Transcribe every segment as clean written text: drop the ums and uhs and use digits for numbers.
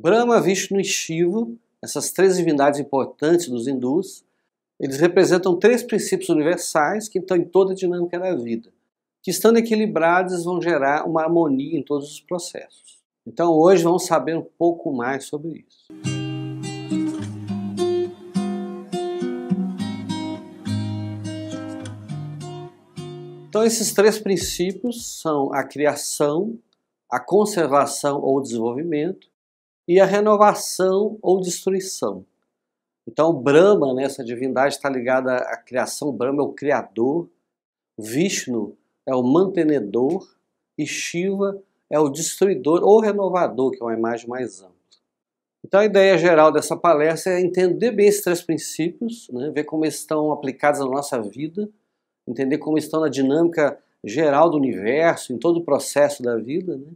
Brahma, Vishnu e Shiva, essas três divindades importantes dos hindus, eles representam três princípios universais que estão em toda a dinâmica da vida, que estando equilibrados vão gerar uma harmonia em todos os processos. Então hoje vamos saber um pouco mais sobre isso. Então esses três princípios são a criação, a conservação ou desenvolvimento e a renovação ou destruição. Então Brahma, né, essa divindade está ligada à criação. Brahma é o criador, Vishnu é o mantenedor e Shiva é o destruidor ou renovador, que é uma imagem mais ampla. Então a ideia geral dessa palestra é entender bem esses três princípios, né, ver como eles estão aplicados na nossa vida, entender como estão na dinâmica geral do universo, em todo o processo da vida, né,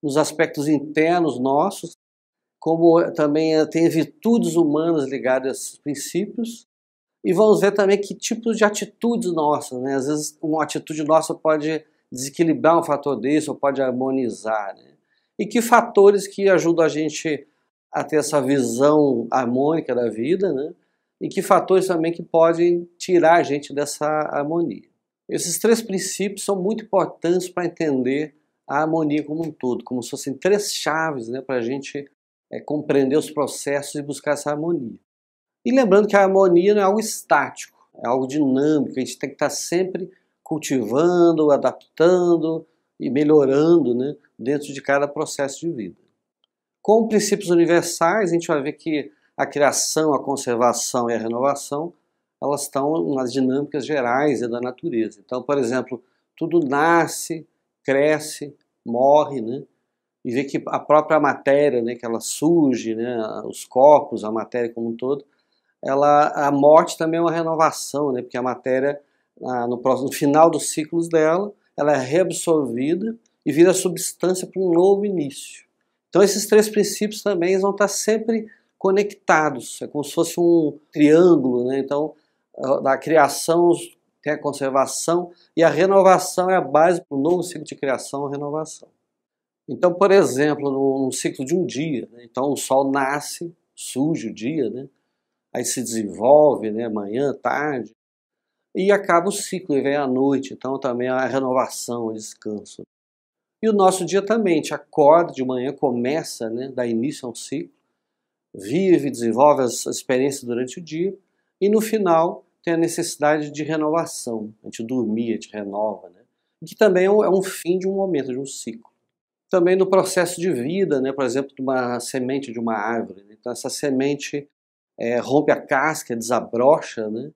nos aspectos internos nossos, como também tem virtudes humanas ligadas a esses princípios, e vamos ver também que tipos de atitudes nossas, né? Às vezes uma atitude nossa pode desequilibrar um fator desse, ou pode harmonizar, né? E que fatores que ajudam a gente a ter essa visão harmônica da vida, né? E que fatores também que podem tirar a gente dessa harmonia. Esses três princípios são muito importantes para entender a harmonia como um todo, como se fossem três chaves, né, para a gente compreender os processos e buscar essa harmonia. E lembrando que a harmonia não é algo estático, é algo dinâmico, a gente tem que estar sempre cultivando, adaptando e melhorando, né, dentro de cada processo de vida. Com princípios universais, a gente vai ver que a criação, a conservação e a renovação, elas estão nas dinâmicas gerais da natureza. Então, por exemplo, tudo nasce, cresce, morre, né? E ver que a própria matéria, né, que ela surge, né, os corpos, a matéria como um todo, a morte também é uma renovação, né, porque a matéria, no final dos ciclos dela, ela é reabsorvida e vira substância para um novo início. Então esses três princípios também vão estar sempre conectados, é como se fosse um triângulo, né? Então da criação tem a conservação e a renovação é a base para um novo ciclo de criação e renovação. Então, por exemplo, num ciclo de um dia, né? Então o sol nasce, surge o dia, né? Aí se desenvolve, né? Manhã, tarde, e acaba o ciclo e vem a noite, então também a renovação, o descanso. E o nosso dia também, a gente acorda de manhã, começa, né? Dá início a um ciclo, vive, desenvolve as experiências durante o dia, e no final tem a necessidade de renovação, a gente dormir, a gente renova, né? Que também é um fim de um momento, de um ciclo. Também no processo de vida, né? Por exemplo, de uma semente de uma árvore, né? Então essa semente rompe a casca, desabrocha, né?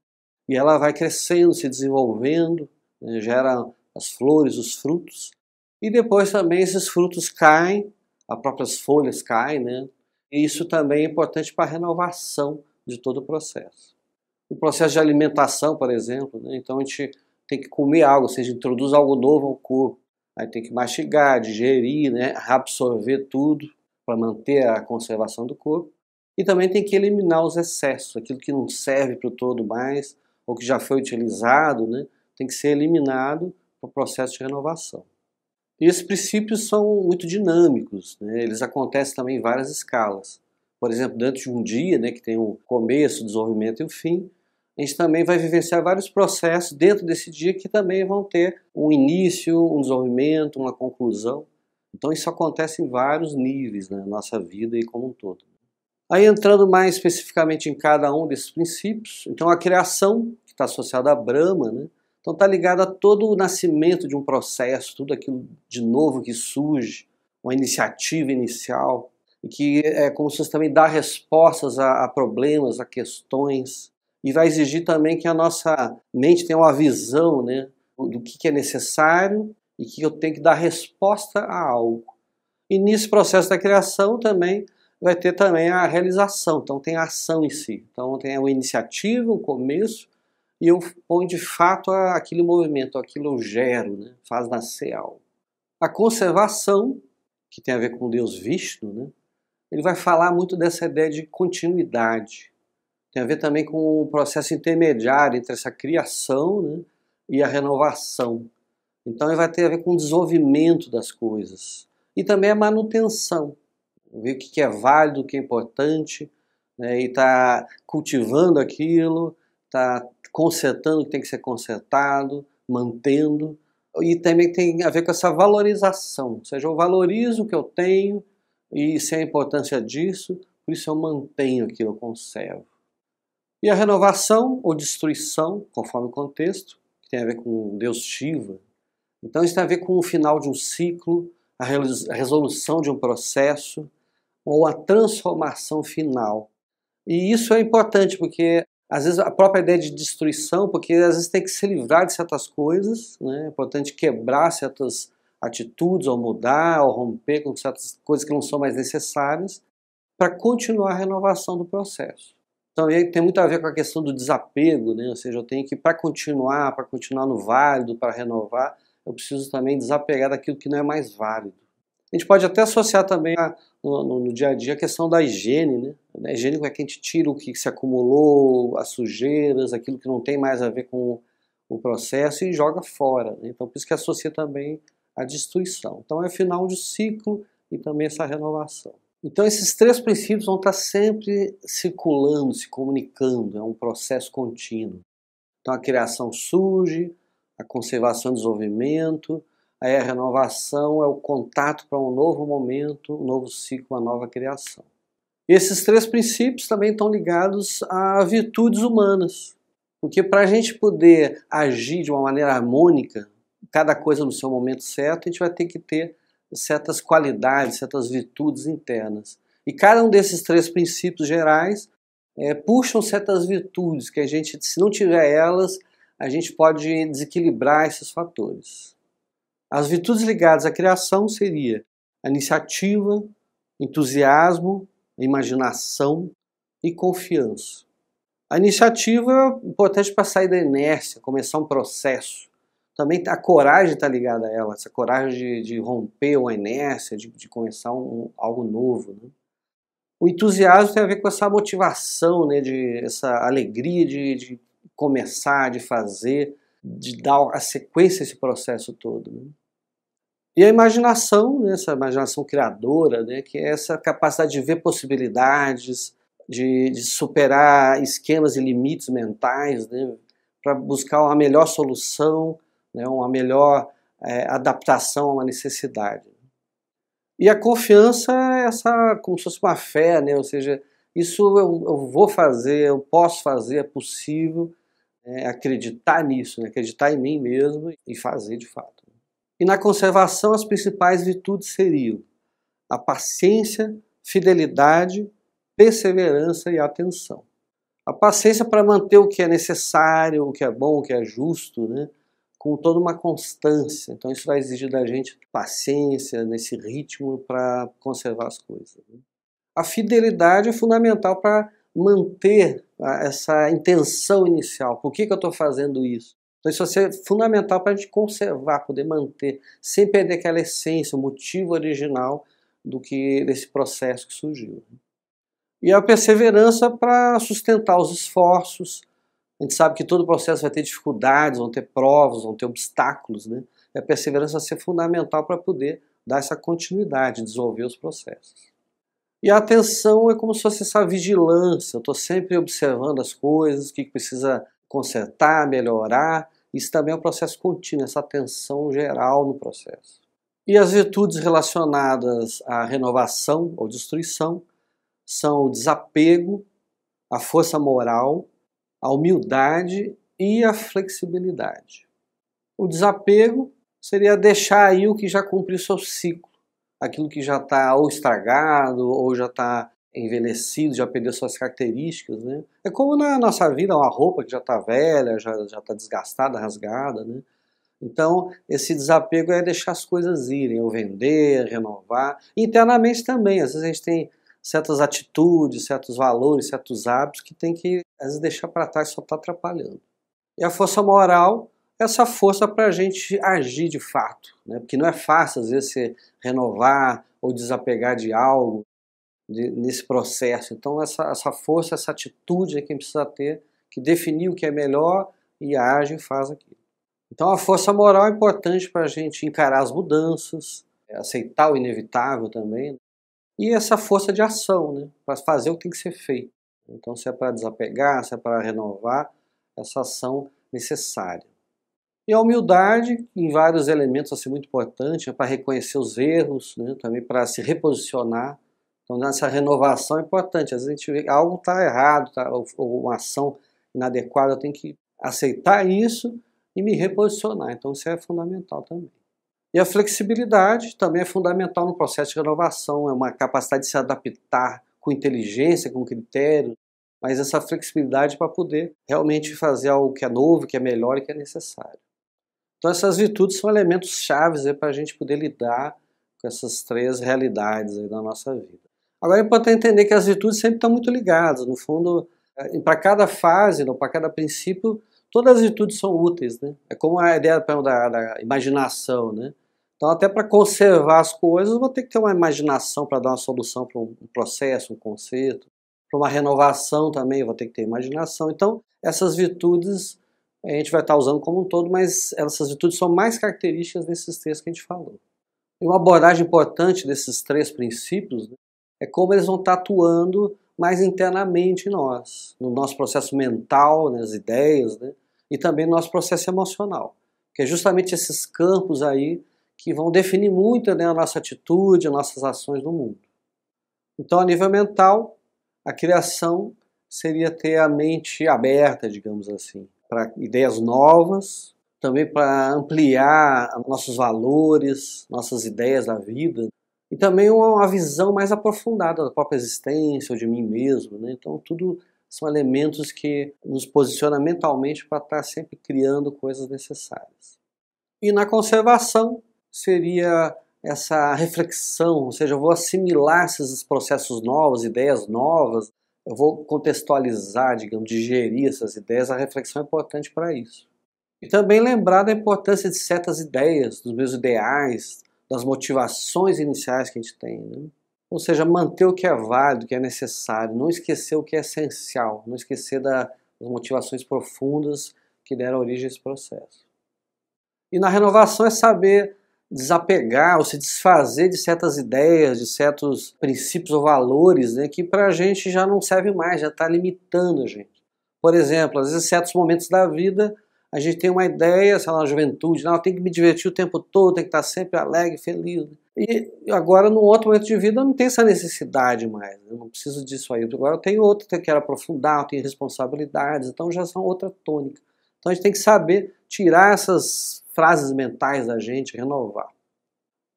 E ela vai crescendo, se desenvolvendo, né? Gera as flores, os frutos, e depois também esses frutos caem, as próprias folhas caem, né? E isso também é importante para a renovação de todo o processo. O processo de alimentação, por exemplo, né? Então a gente tem que comer algo, ou seja, introduz algo novo ao corpo. Aí tem que mastigar, digerir, né, absorver tudo para manter a conservação do corpo. E também tem que eliminar os excessos, aquilo que não serve para o todo mais, ou que já foi utilizado, né, tem que ser eliminado para o processo de renovação. E esses princípios são muito dinâmicos, né, eles acontecem também em várias escalas. Por exemplo, dentro de um dia, né, que tem o começo, o desenvolvimento e o fim, a gente também vai vivenciar vários processos dentro desse dia que também vão ter um início, um desenvolvimento, uma conclusão. Então isso acontece em vários níveis na nossa vida e como um todo. Aí entrando mais especificamente em cada um desses princípios, então a criação, que está associada a Brahma, né? Então está ligada a todo o nascimento de um processo, tudo aquilo de novo que surge, uma iniciativa inicial, e que é como se fosse também dar respostas a problemas, a questões, e vai exigir também que a nossa mente tenha uma visão, né, do que é necessário e que eu tenho que dar resposta a algo. E nesse processo da criação também vai ter também a realização, então tem a ação em si. Então tem a iniciativa, o começo, e eu ponho de fato aquele movimento, aquilo eu gero, né, faz nascer algo. A conservação, que tem a ver com Deus Vishnu, né, ele vai falar muito dessa ideia de continuidade. Tem a ver também com o processo intermediário entre essa criação, né, e a renovação. Então ele vai ter a ver com o desenvolvimento das coisas. E também a manutenção. ver o que é válido, o que é importante, né, e está cultivando aquilo, está consertando o que tem que ser consertado, mantendo. E também tem a ver com essa valorização, ou seja, eu valorizo o que eu tenho e sei a importância disso, por isso eu mantenho aquilo, eu conservo. E a renovação ou destruição, conforme o contexto, que tem a ver com Deus Shiva. Então isso tem a ver com o final de um ciclo, a resolução de um processo ou a transformação final. E isso é importante porque às vezes a própria ideia de destruição, porque às vezes tem que se livrar de certas coisas, né? É importante quebrar certas atitudes, ou mudar, ou romper com certas coisas que não são mais necessárias, para continuar a renovação do processo. Então tem muito a ver com a questão do desapego, né? Ou seja, eu tenho que, para continuar no válido, para renovar, eu preciso também desapegar daquilo que não é mais válido. A gente pode até associar também no dia a dia a questão da higiene, né? A higiene é que a gente tira o que se acumulou, as sujeiras, aquilo que não tem mais a ver com o processo e joga fora, né? Então por isso que associa também a destruição. Então é o final de ciclo e também essa renovação. Então esses três princípios vão estar sempre circulando, se comunicando, é um processo contínuo. Então a criação surge, a conservação e desenvolvimento, aí a renovação é o contato para um novo momento, um novo ciclo, uma nova criação. E esses três princípios também estão ligados a virtudes humanas, porque para a gente poder agir de uma maneira harmônica, cada coisa no seu momento certo, a gente vai ter que ter certas qualidades, certas virtudes internas. E cada um desses três princípios gerais puxam certas virtudes que a gente, se não tiver elas, a gente pode desequilibrar esses fatores. As virtudes ligadas à criação seria a iniciativa, entusiasmo, imaginação e confiança. A iniciativa é importante para sair da inércia, começar um processo. Também a coragem está ligada a ela, essa coragem de romper uma inércia, de começar algo novo, né? O entusiasmo tem a ver com essa motivação, né, essa alegria de começar, de fazer, de dar a sequência a esse processo todo, né? E a imaginação, né, essa imaginação criadora, né, que é essa capacidade de ver possibilidades, de superar esquemas e limites mentais, né, para buscar uma melhor solução, né, uma melhor adaptação a uma necessidade. E a confiança é essa, como se fosse uma fé, né, ou seja, isso eu vou fazer, eu posso fazer, é possível, acreditar nisso, né, acreditar em mim mesmo e fazer de fato. E na conservação as principais virtudes seriam a paciência, fidelidade, perseverança e atenção. A paciência para manter o que é necessário, o que é bom, o que é justo, né, com toda uma constância. Então isso vai exigir da gente paciência nesse ritmo para conservar as coisas, né. A fidelidade é fundamental para manter essa intenção inicial. Por que eu estou fazendo isso? Então isso vai ser fundamental para a gente conservar, poder manter, sem perder aquela essência, o motivo original desse processo que surgiu. E a perseverança para sustentar os esforços. A gente sabe que todo processo vai ter dificuldades, vão ter provas, vão ter obstáculos, né? E a perseverança vai ser fundamental para poder dar essa continuidade, desenvolver os processos. E a atenção é como se fosse essa vigilância, eu estou sempre observando as coisas, o que precisa consertar, melhorar. Isso também é um processo contínuo, essa atenção geral no processo. E as virtudes relacionadas à renovação ou destruição são o desapego, a força moral, a humildade e a flexibilidade. O desapego seria deixar aí o que já cumpriu seu ciclo, aquilo que já está ou estragado ou já está envelhecido, já perdeu suas características, né? É como na nossa vida, uma roupa que já está velha, já está desgastada, rasgada, né? Então, esse desapego é deixar as coisas irem, ou vender, renovar. Internamente também, às vezes a gente tem certas atitudes, certos valores, certos hábitos que tem que, às vezes, deixar para trás, só está atrapalhando. E a força moral, essa força para a gente agir de fato, né? Porque não é fácil, às vezes, se renovar ou desapegar de algo nesse processo. Então, essa força, essa atitude é quem precisa ter, que definir o que é melhor e age e faz aquilo. Então, a força moral é importante para a gente encarar as mudanças, aceitar o inevitável também. e essa força de ação, né, para fazer o que tem que ser feito. Então, se é para desapegar, se é para renovar, essa ação necessária. E a humildade, em vários elementos, assim, muito importante, para reconhecer os erros, né, também para se reposicionar. Então, nessa renovação é importante. Às vezes a gente vê que algo está errado, ou uma ação inadequada, eu tenho que aceitar isso e me reposicionar. Então, isso é fundamental também. E a flexibilidade também é fundamental no processo de renovação, é uma capacidade de se adaptar com inteligência, com critério, mas essa flexibilidade para poder realmente fazer algo que é novo, que é melhor e que é necessário. Então essas virtudes são elementos chaves para a gente poder lidar com essas três realidades aí da nossa vida. Agora é importante entender que as virtudes sempre estão muito ligadas, no fundo, para cada fase, para cada princípio, todas as virtudes são úteis, né? É como a ideia da imaginação, né? Então até para conservar as coisas, eu vou ter que ter uma imaginação para dar uma solução para um processo, um conceito. Para uma renovação também, eu vou ter que ter imaginação. Então essas virtudes a gente vai estar usando como um todo, mas essas virtudes são mais características desses três que a gente falou. E uma abordagem importante desses três princípios, né, é como eles vão estar atuando mais internamente em nós, no nosso processo mental, nas ideias, né, e também no nosso processo emocional, que é justamente esses campos aí que vão definir muito, né, a nossa atitude, as nossas ações no mundo. Então, a nível mental, a criação seria ter a mente aberta, digamos assim, para ideias novas, também para ampliar nossos valores, nossas ideias da vida, e também uma visão mais aprofundada da própria existência, ou de mim mesmo, né? Então tudo são elementos que nos posicionam mentalmente para estar sempre criando coisas necessárias. E na conservação seria essa reflexão, ou seja, eu vou assimilar esses processos novos, ideias novas, eu vou contextualizar, digamos, digerir essas ideias, a reflexão é importante para isso. E também lembrar da importância de certas ideias, dos meus ideais, das motivações iniciais que a gente tem, né? Ou seja, manter o que é válido, o que é necessário, não esquecer o que é essencial, não esquecer das motivações profundas que deram origem a esse processo. E na renovação é saber desapegar ou se desfazer de certas ideias, de certos princípios ou valores, né, que para a gente já não serve mais, já está limitando a gente. Por exemplo, às vezes em certos momentos da vida a gente tem uma ideia, sei lá, na juventude, não, eu tenho que me divertir o tempo todo, tem que estar sempre alegre, feliz. E agora, num outro momento de vida, eu não tenho essa necessidade mais, eu não preciso disso aí. Agora eu tenho outra que eu quero aprofundar, eu tenho responsabilidades, então já são outra tônica. Então a gente tem que saber tirar essas frases mentais da gente, renovar.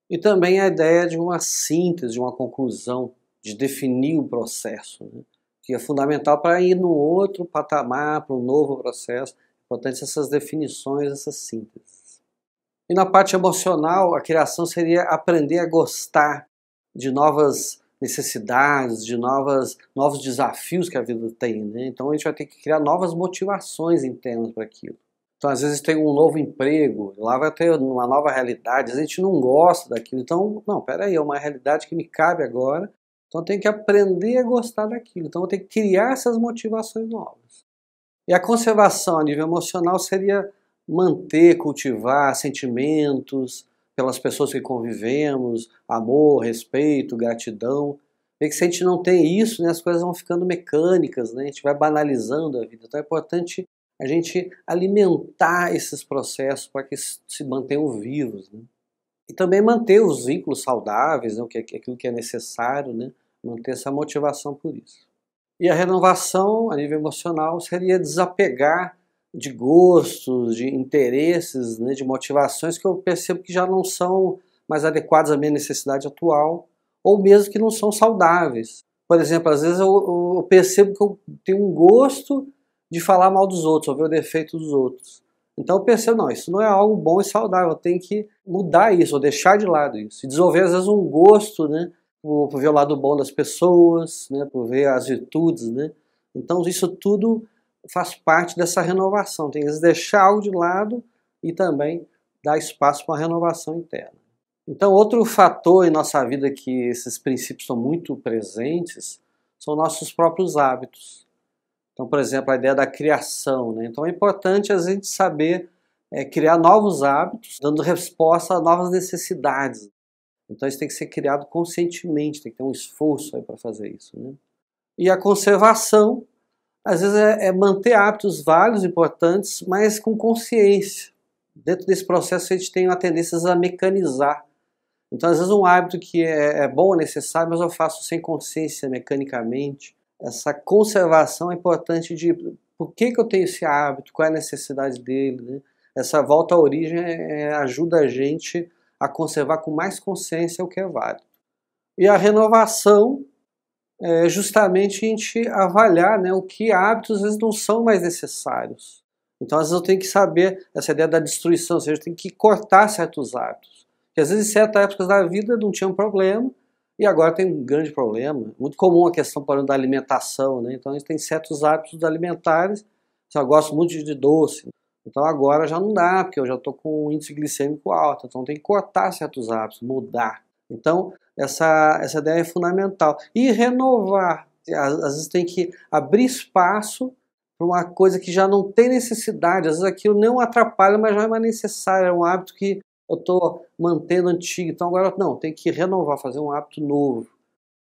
E também a ideia de uma síntese, de uma conclusão, de definir o processo, né? Que é fundamental para ir num outro patamar, para um novo processo. Importante essas definições, essas sínteses. E na parte emocional, a criação seria aprender a gostar de novas necessidades, de novos desafios que a vida tem, né? Então a gente vai ter que criar novas motivações internas para aquilo. Então às vezes tem um novo emprego, lá vai ter uma nova realidade, a gente não gosta daquilo, então, não, peraí, é uma realidade que me cabe agora, então eu tenho que aprender a gostar daquilo, então eu tenho que criar essas motivações novas. E a conservação a nível emocional seria manter, cultivar sentimentos pelas pessoas que convivemos, amor, respeito, gratidão. Vê que se a gente não tem isso, né, as coisas vão ficando mecânicas, né, a gente vai banalizando a vida. Então é importante a gente alimentar esses processos para que se mantenham vivos, né? E também manter os vínculos saudáveis, né, aquilo que é necessário, né, manter essa motivação por isso. E a renovação a nível emocional seria desapegar de gostos, de interesses, né, de motivações que eu percebo que já não são mais adequadas à minha necessidade atual, ou mesmo que não são saudáveis. Por exemplo, às vezes eu percebo que eu tenho um gosto de falar mal dos outros, ou ver o defeito dos outros. Então eu percebo, não, isso não é algo bom e saudável, eu tenho que mudar isso, ou deixar de lado isso. E desenvolver às vezes um gosto, né, por ver o lado bom das pessoas, né, por ver as virtudes, né? Então isso tudo faz parte dessa renovação, tem que deixar algo de lado e também dar espaço para a renovação interna. Então outro fator em nossa vida que esses princípios estão muito presentes são nossos próprios hábitos. Então, por exemplo, a ideia da criação, né? Então é importante a gente saber criar novos hábitos, dando resposta a novas necessidades. Então isso tem que ser criado conscientemente, tem que ter um esforço para fazer isso, né? E a conservação, às vezes, é manter hábitos válidos, importantes, mas com consciência. Dentro desse processo a gente tem uma tendência a mecanizar. Então, às vezes, um hábito que é bom, é necessário, mas eu faço sem consciência, mecanicamente. Essa conservação é importante de por que eu tenho esse hábito, qual é a necessidade dele, né? Essa volta à origem ajuda a gente a conservar com mais consciência o que é válido. E a renovação é justamente a gente avaliar, né, o que hábitos às vezes não são mais necessários. Então, às vezes, eu tenho que saber essa ideia da destruição, ou seja, eu tenho que cortar certos hábitos. Porque às vezes, em certas épocas da vida não tinha um problema, e agora tem um grande problema. Muito comum a questão, por exemplo, da alimentação, né? Então a gente tem certos hábitos alimentares. Eu gosto muito de doce, então agora já não dá, porque eu já estou com um índice glicêmico alto, então tem que cortar certos hábitos, mudar. Então essa ideia é fundamental. E renovar, às vezes tem que abrir espaço para uma coisa que já não tem necessidade, às vezes aquilo não atrapalha, mas já é mais necessário, é um hábito que eu estou mantendo antigo, então agora não, tem que renovar, fazer um hábito novo,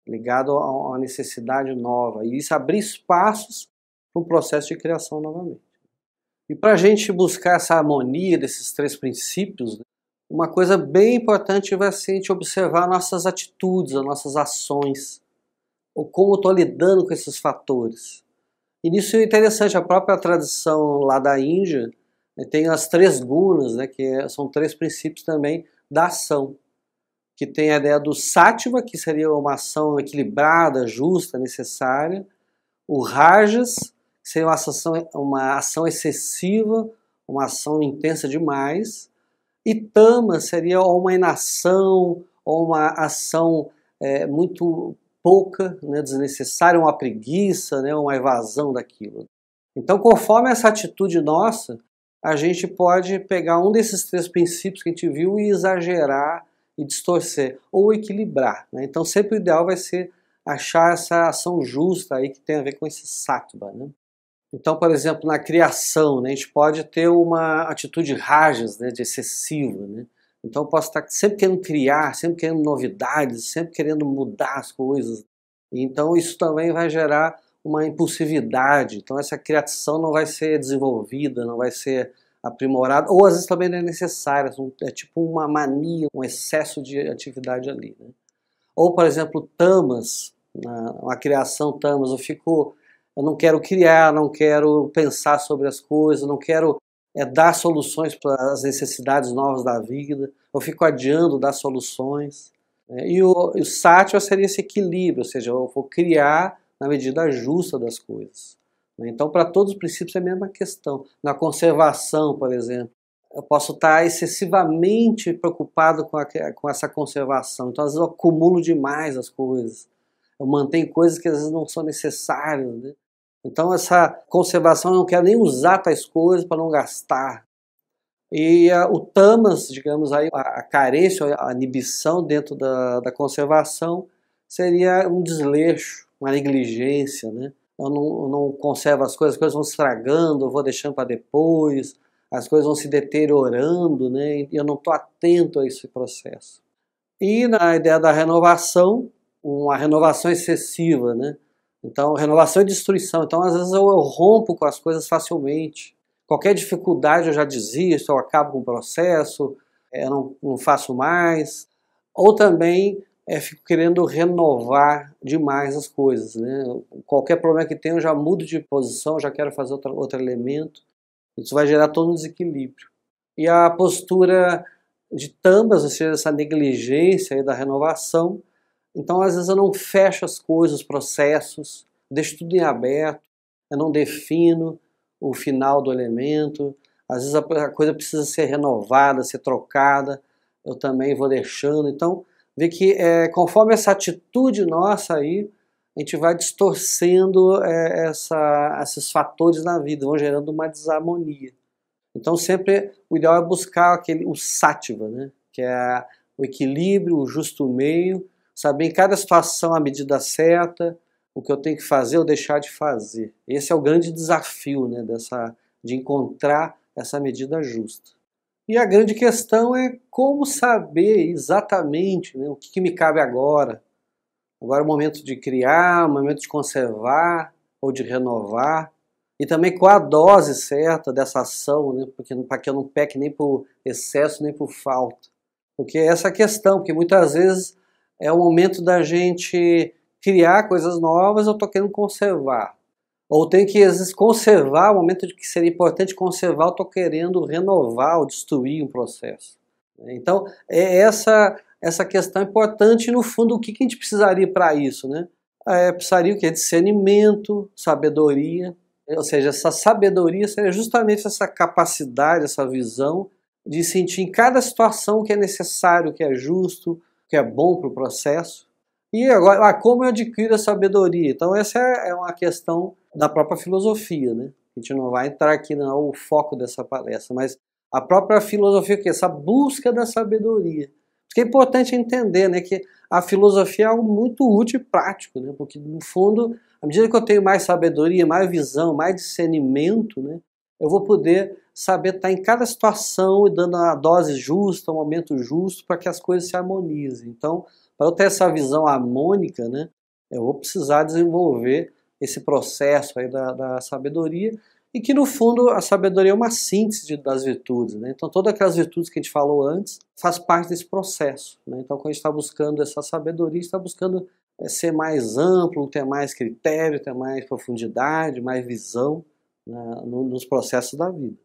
ligado a uma necessidade nova, e isso abrir espaços para um processo de criação novamente. E para a gente buscar essa harmonia desses três princípios, uma coisa bem importante vai ser a gente observar nossas atitudes, as nossas ações, ou como eu estou lidando com esses fatores. E nisso é interessante, a própria tradição lá da Índia, tem as três gunas, né, que são três princípios também da ação, que tem a ideia do sattva, que seria uma ação equilibrada, justa, necessária, o rajas, que seria uma ação excessiva, uma ação intensa demais, e tamas seria uma inação, ou uma ação muito pouca, né, desnecessária, uma preguiça, né, uma evasão daquilo. Então, conforme essa atitude nossa, a gente pode pegar um desses três princípios que a gente viu e exagerar e distorcer, ou equilibrar, né? Então sempre o ideal vai ser achar essa ação justa aí que tem a ver com esse sattva, né? Então, por exemplo, na criação, né, a gente pode ter uma atitude rajas, né, de excessiva, né? Então eu posso estar sempre querendo criar, sempre querendo novidades, sempre querendo mudar as coisas. Então isso também vai gerar uma impulsividade, então essa criação não vai ser desenvolvida, não vai ser aprimorada, ou às vezes também não é necessária, é tipo uma mania, um excesso de atividade ali, né? Ou, por exemplo, tamas, uma criação tamas, eu não quero criar, não quero pensar sobre as coisas, não quero dar soluções para as necessidades novas da vida, eu fico adiando dar soluções. E o sattva seria esse equilíbrio, ou seja, eu vou criar na medida justa das coisas. Então, para todos os princípios é a mesma questão. Na conservação, por exemplo, eu posso estar excessivamente preocupado com essa conservação. Então, às vezes eu acumulo demais as coisas. Eu mantenho coisas que às vezes não são necessárias, né? Então, essa conservação, eu não quero nem usar tais coisas para não gastar. E o tamas, digamos, aí, a carência, a inibição dentro da conservação seria um desleixo, uma negligência, né? Eu não conservo as coisas vão estragando, eu vou deixando para depois, as coisas vão se deteriorando, né? E eu não estou atento a esse processo. E na ideia da renovação, uma renovação excessiva, né? Então, renovação e destruição. Então, às vezes eu rompo com as coisas facilmente. Qualquer dificuldade eu já desisto, eu acabo com o processo, eu não faço mais. Ou também fico querendo renovar demais as coisas, né? Qualquer problema que tenha eu já mudo de posição, já quero fazer outro elemento. Isso vai gerar todo um desequilíbrio. E a postura de tamas, ou seja, essa negligência aí da renovação. Então, às vezes eu não fecho as coisas, os processos, deixo tudo em aberto, eu não defino o final do elemento, às vezes a coisa precisa ser renovada, ser trocada, eu também vou deixando. Então, vê que conforme essa atitude nossa aí, a gente vai distorcendo esses fatores na vida, vão gerando uma desarmonia. Então, sempre o ideal é buscar o sattva, né? Que é o equilíbrio, o justo meio, saber em cada situação a medida certa, o que eu tenho que fazer ou deixar de fazer. Esse é o grande desafio, né, de encontrar essa medida justa. E a grande questão é como saber exatamente, né, o que me cabe agora. Agora é o momento de criar, o momento de conservar ou de renovar. E também qual a dose certa dessa ação, né, para que eu não peque nem por excesso nem por falta. Porque essa é a questão, porque muitas vezes é o momento da gente criar coisas novas, eu estou querendo conservar. Ou tem que, às vezes, conservar, o momento de que seria importante conservar, eu estou querendo renovar ou destruir um processo. Então, é essa questão importante, e no fundo, o que a gente precisaria para isso, né? Precisaria o quê? Discernimento, sabedoria, ou seja, essa sabedoria seria justamente essa capacidade, essa visão de sentir em cada situação o que é necessário, o que é justo, o que é bom para o processo. E agora, como eu adquiro a sabedoria? Então essa é uma questão da própria filosofia, né? A gente não vai entrar aqui no foco dessa palestra, mas a própria filosofia, que é essa busca da sabedoria. Porque é importante entender, né, que a filosofia é algo muito útil e prático, né? Porque no fundo, à medida que eu tenho mais sabedoria, mais visão, mais discernimento, né, eu vou poder saber estar em cada situação e dando a dose justa, o momento justo para que as coisas se harmonizem. Então, para eu ter essa visão harmônica, né, eu vou precisar desenvolver esse processo aí da sabedoria, e que no fundo a sabedoria é uma síntese das virtudes, né? Então todas aquelas virtudes que a gente falou antes faz parte desse processo, né? Então quando a gente está buscando essa sabedoria, está buscando ser mais amplo, ter mais critério, ter mais profundidade, mais visão, né, nos processos da vida.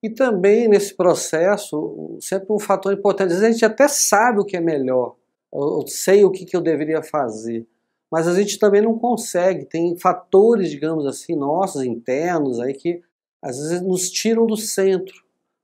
E também nesse processo, sempre um fator importante, às vezes a gente até sabe o que é melhor, eu sei o que eu deveria fazer, mas a gente também não consegue, tem fatores, digamos assim, nossos, internos, aí que às vezes nos tiram do centro,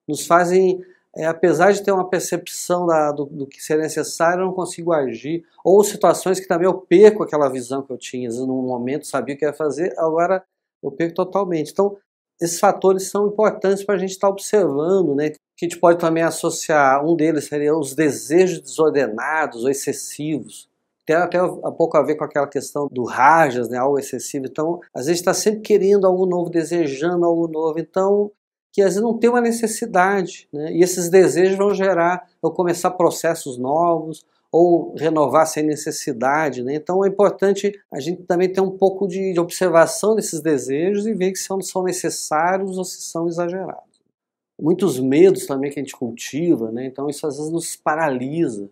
nos fazem, apesar de ter uma percepção do que seria necessário, eu não consigo agir, ou situações que também eu perco aquela visão que eu tinha, às vezes num momento sabia o que ia fazer, agora eu perco totalmente. Então, esses fatores são importantes para a gente estar observando, né? Que a gente pode também associar, um deles seria os desejos desordenados ou excessivos. Tem até um pouco a ver com aquela questão do rajas, né? Algo excessivo. Então, às vezes está sempre querendo algo novo, desejando algo novo. Então, que às vezes não tem uma necessidade, né? E esses desejos vão gerar, eu começar processos novos, ou renovar sem necessidade, né? Então é importante a gente também ter um pouco de observação desses desejos e ver se são necessários ou se são exagerados. Muitos medos também que a gente cultiva, né? Então isso às vezes nos paralisa.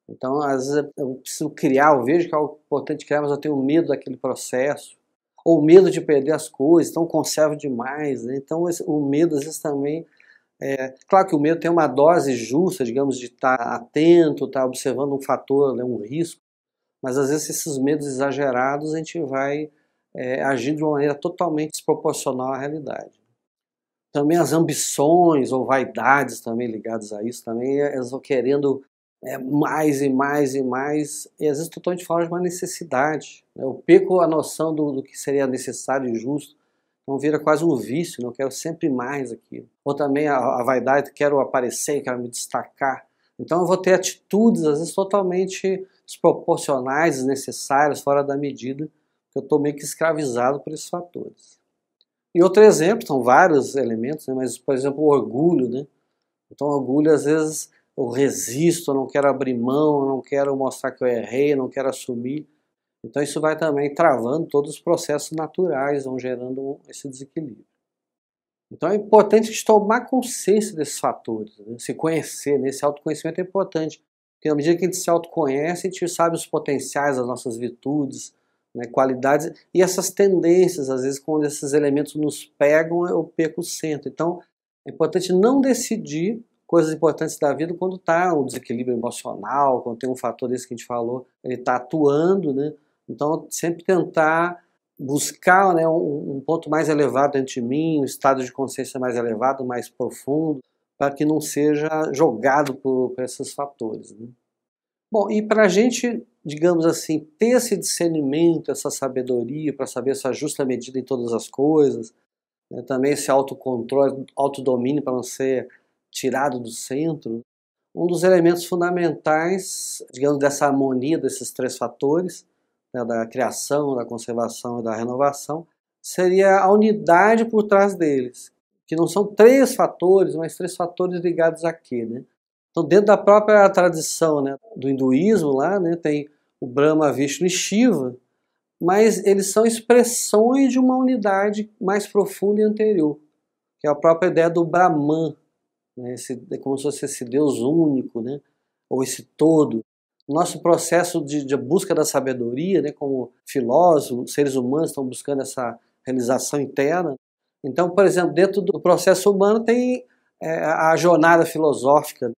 Então às vezes eu preciso criar, eu vejo que é algo importante criar, mas eu tenho medo daquele processo. Ou medo de perder as coisas, então conservo demais, né? Então o medo às vezes também... claro que o medo tem uma dose justa, digamos, de estar atento, estar observando um fator, né, um risco, mas às vezes esses medos exagerados a gente vai agir de uma maneira totalmente desproporcional à realidade. Também as ambições ou vaidades também ligadas a isso, também elas vão querendo mais e mais e mais, e às vezes totalmente fora de uma necessidade, né? Eu perco a noção do que seria necessário e justo. Então vira quase um vício, né? Eu quero sempre mais aquilo. Ou também a vaidade, quero aparecer, quero me destacar. Então eu vou ter atitudes, às vezes, totalmente desproporcionais, desnecessárias, fora da medida, que eu estou meio que escravizado por esses fatores. E outro exemplo, são vários elementos, né? Mas, por exemplo, o orgulho, né? Então o orgulho, às vezes, eu resisto, eu não quero abrir mão, eu não quero mostrar que eu errei, eu não quero assumir. Então isso vai também travando todos os processos naturais, vão gerando esse desequilíbrio. Então é importante a gente tomar consciência desses fatores, né? Se conhecer, né? Esse autoconhecimento é importante, porque à medida que a gente se autoconhece, a gente sabe os potenciais das nossas virtudes, né, qualidades, e essas tendências, às vezes quando esses elementos nos pegam, eu perco o centro. Então é importante não decidir coisas importantes da vida quando está um desequilíbrio emocional, quando tem um fator desse que a gente falou, ele está atuando, né? Então, sempre tentar buscar, né, um ponto mais elevado dentro de mim, um estado de consciência mais elevado, mais profundo, para que não seja jogado por esses fatores, né? Bom, e para a gente, digamos assim, ter esse discernimento, essa sabedoria, para saber essa justa medida em todas as coisas, né, também esse autocontrole, autodomínio para não ser tirado do centro, um dos elementos fundamentais, digamos, dessa harmonia desses três fatores, né, da criação, da conservação e da renovação, seria a unidade por trás deles, que não são 3 fatores, mas 3 fatores ligados a quê, né? Então, dentro da própria tradição, né, do hinduísmo lá, né, tem o Brahma, Vishnu e Shiva, mas eles são expressões de uma unidade mais profunda e anterior, que é a própria ideia do Brahman, né, é como se fosse esse Deus único, né, ou esse todo. O nosso processo de busca da sabedoria, né, como filósofos, seres humanos estão buscando essa realização interna. Então, por exemplo, dentro do processo humano tem a jornada filosófica.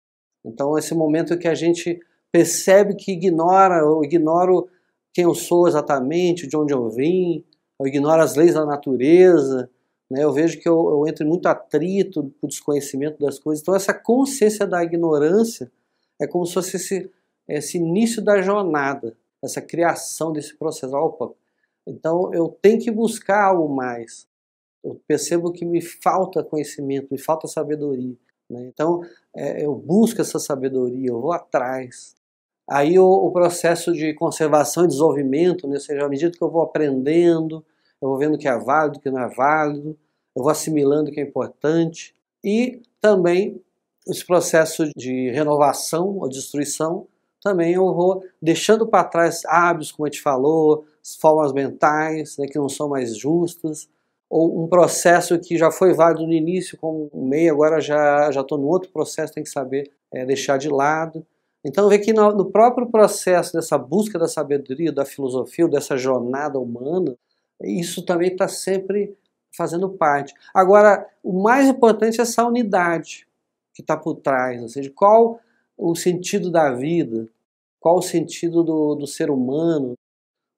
Então, esse momento que a gente percebe que eu ignoro quem eu sou exatamente, de onde eu vim, eu ignoro as leis da natureza, né? Eu vejo que eu entro em muito atrito com o desconhecimento das coisas. Então, essa consciência da ignorância é como se fosse esse início da jornada, essa criação desse processo. Opa, então eu tenho que buscar algo mais. Eu percebo que me falta conhecimento, me falta sabedoria, né? Então, eu busco essa sabedoria, eu vou atrás. Aí o processo de conservação e desenvolvimento, né? Ou seja, à medida que eu vou aprendendo, eu vou vendo o que é válido, o que não é válido, eu vou assimilando o que é importante. E também esse processo de renovação ou destruição, também eu vou deixando para trás hábitos, como a gente falou, formas mentais, né, que não são mais justas, ou um processo que já foi válido no início como um meio, agora já estou no outro processo, tem que saber deixar de lado. Então vê que no próprio processo dessa busca da sabedoria, da filosofia, dessa jornada humana, isso também está sempre fazendo parte. Agora, o mais importante é essa unidade que está por trás, ou seja, qual o sentido da vida, qual o sentido do ser humano, o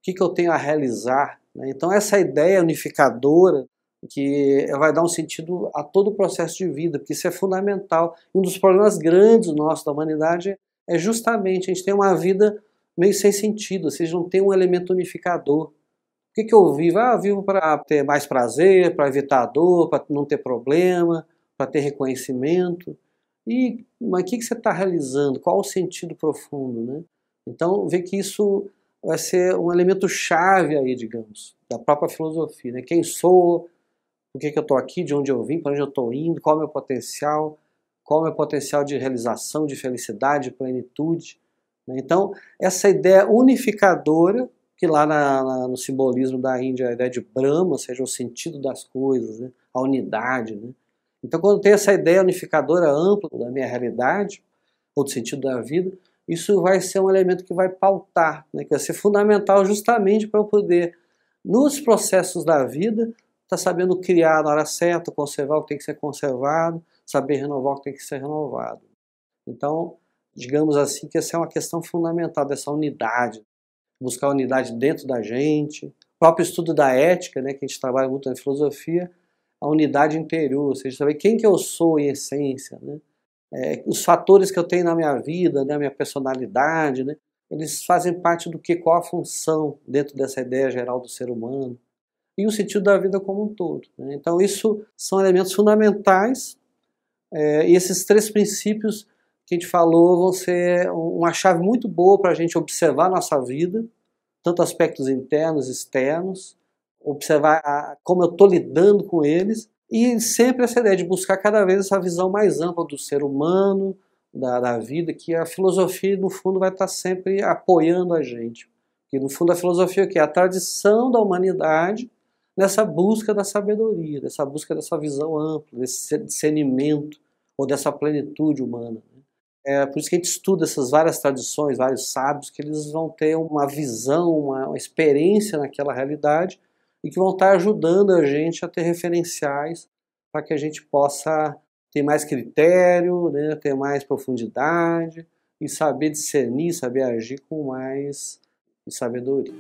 que eu tenho a realizar, né? Então essa ideia unificadora que vai dar um sentido a todo o processo de vida, porque isso é fundamental. Um dos problemas grandes nossos da humanidade é justamente a gente tem uma vida meio sem sentido, ou seja, não tem um elemento unificador. Por que eu vivo? Eu vivo para ter mais prazer, para evitar a dor, para não ter problema, para ter reconhecimento. Mas o que você está realizando? Qual o sentido profundo, né? Então, vê que isso vai ser um elemento chave aí, digamos, da própria filosofia, né? Quem sou, por que eu estou aqui, de onde eu vim, para onde eu estou indo, qual é o meu potencial, qual é o meu potencial de realização, de felicidade, de plenitude, né? Então, essa ideia unificadora, que lá no simbolismo da Índia, a ideia de Brahma, ou seja, o sentido das coisas, né? A unidade, né? Então, quando tem essa ideia unificadora ampla da minha realidade, ou do sentido da vida, isso vai ser um elemento que vai pautar, né, que vai ser fundamental justamente para eu poder, nos processos da vida, estar sabendo criar na hora certa, conservar o que tem que ser conservado, saber renovar o que tem que ser renovado. Então, digamos assim, que essa é uma questão fundamental dessa unidade, buscar a unidade dentro da gente, o próprio estudo da ética, né, que a gente trabalha muito na filosofia, a unidade interior, ou seja, saber quem que eu sou em essência, né? Os fatores que eu tenho na minha vida, na minha personalidade, né? Eles fazem parte do que, qual a função dentro dessa ideia geral do ser humano e o sentido da vida como um todo, né? Então isso são elementos fundamentais e esses 3 princípios que a gente falou vão ser uma chave muito boa para a gente observar a nossa vida, tanto aspectos internos e externos, observar como eu estou lidando com eles, e sempre essa ideia de buscar cada vez essa visão mais ampla do ser humano, da vida, que a filosofia, no fundo, vai estar sempre apoiando a gente. Que, no fundo, a filosofia é o quê? A tradição da humanidade nessa busca da sabedoria, dessa busca dessa visão ampla, desse discernimento, ou dessa plenitude humana. É por isso que a gente estuda essas várias tradições, vários sábios, que eles vão ter uma visão, uma experiência naquela realidade, e que vão estar ajudando a gente a ter referenciais para que a gente possa ter mais critério, né, ter mais profundidade e saber discernir, saber agir com mais sabedoria.